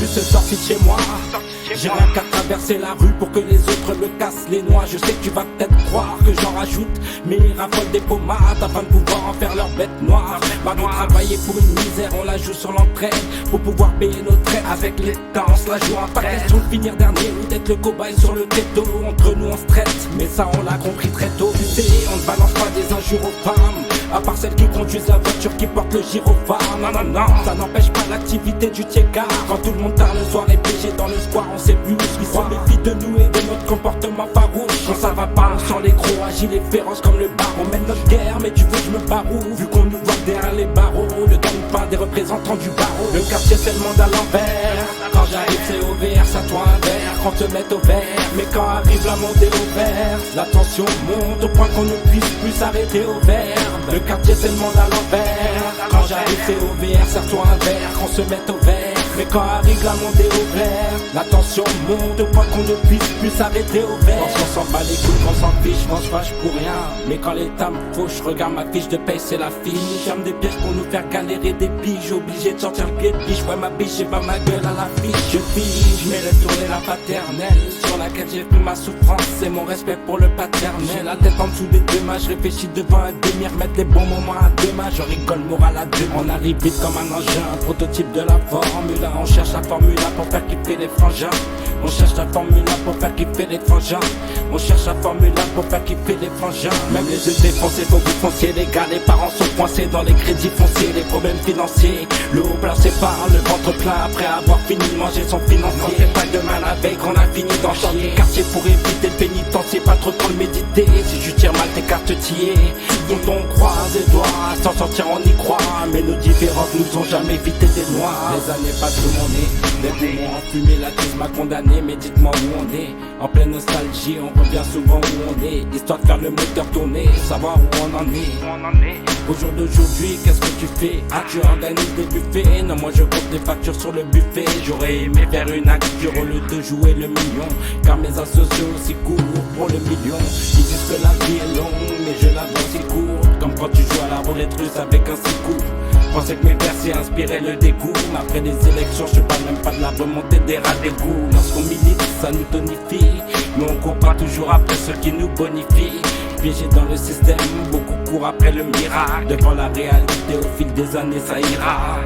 juste sorti de chez moi. J'ai rien qu'à traverser la rue pour que les autres me cassent les noix. Je sais que tu vas peut-être croire que j'en rajoute, mais ils raffolent des pommades afin de pouvoir en faire leur bête noire. Malgré travailler pour une misère, on la joue sur l'entraide pour pouvoir payer nos traits. Avec les temps, on se la joue en pas question de finir dernier ou d'être le cobaye sur le ghetto. Entre nous on se traite, mais ça on l'a compris très tôt. Tu sais, on ne balance pas des injures aux femmes, à part celles qui conduisent la voiture qui porte le gyrophare. Non, non, non, ça n'empêche pas l'activité du tiécar. Quand tout le monde tard le soir est piégé dans le square, on sait plus où se on méfie de nous et de notre comportement farouche. Quand ça va pas, on sent les crocs agiles et féroces comme le bar. On mène notre guerre, mais tu veux que je me barre où? Vu qu'on nous voit derrière les barreaux, le gagne-pain des représentants du barreau. Le quartier c'est le monde à l'envers. Quand j'arrive c'est au vert, ça toi un verre, qu'on te mette au vert. Mais quand arrive la montée au vert, la tension monte au point qu'on ne puisse plus s'arrêter au vert. Le quartier c'est le monde à l'envers. Quand j'arrive c'est au vert, serre-toi un verre, qu'on se mette au vert. Mais quand arrive la montée au vert, la tension monte au point qu'on ne puisse plus s'arrêter au vert. On s'en bat les couilles, on s'en fiche, on se fâche pour rien. Mais quand l'état me fauche, regarde ma fiche de paye, c'est la fiche. J'aime des pièces pour nous faire galérer des piges. Obligé de sortir le pied de biche, ouais ma biche, j'ai pas ma gueule à la fiche. Je pige, mais laisse tourner la paternelle sur laquelle j'ai pris ma souffrance, c'est mon respect pour le paternel. J'ai la tête en dessous des deux mains, je réfléchis devant un demi, remettre les bons moments à deux mains. Je rigole, moral à deux. On arrive vite comme un engin, un prototype de la formule. On cherche la formule pour faire kiffer les frangins. On cherche la formule pour faire kiffer les frangins. On cherche la formule pour faire kiffer les frangins. Même les yeux défoncés, faut que vous fonciez les gars. Les parents sont coincés dans les crédits fonciers, les problèmes financiers. Le haut placé par le ventre plein après avoir fini de manger son financier. C'est pas demain la veille qu'on a fini d'en chier. Quartier pour éviter le pénitencier, pas trop de temps de méditer. Si je tire mal tes cartes tillées, dont on croise les doigts, sans sortir on y croit. Mais nos différences nous ont jamais évité des noirs. Les années passent sous mon nez, les poumons enfumés, la crise m'a condamné. Mais dites-moi où on est, en pleine nostalgie, on revient souvent où on est. Histoire de faire le moteur tourner, savoir où on en est. Au jour d'aujourd'hui, qu'est-ce que tu fais? Ah, tu organises des buffets? Non, moi je compte les factures sur le buffet. J'aurais aimé faire une action au lieu de jouer le million, car mes associés aussi courent pour le million. Ils disent que la vie est longue, mais je la vois si courte, comme quand tu joues à la roulette russe avec un six coups. Pensais que mes versets inspiraient le dégoût. Après les élections, je parle même pas de la remontée des rats d'égout. Lorsqu'on milite, ça nous tonifie, mais on court pas toujours après ceux qui nous bonifient. Piégés dans le système, beaucoup courent après le miracle. Devant la réalité, au fil des années, ça ira.